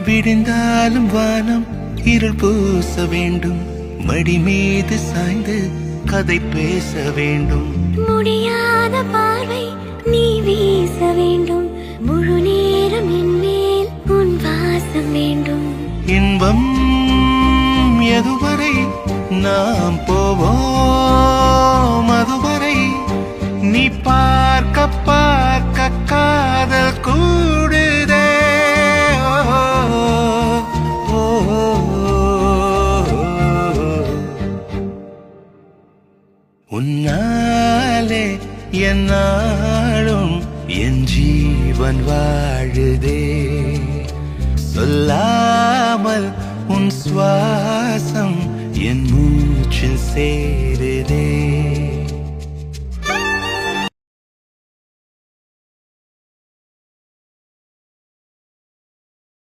விடிந்தாலும் வானம் இருள் பூச வேண்டும், மடி மீது சாய்ந்து கதை பேச வேண்டும். முடியாத பார்வை நீ வீச வேண்டும், முழு நேரம் என் மேல் உன் வாசம் வேண்டும். இன்பம் எதுவரை நாம் போவோம், அதுவரை நீ பார்க்க பார்க்க காதல் கூடுதே. உன்னாலே என்னாலும் என் ஜீவன் வாழுதே, சொல்லாமல் உன் சுவாசம் என் மூச்சில் சேருதே.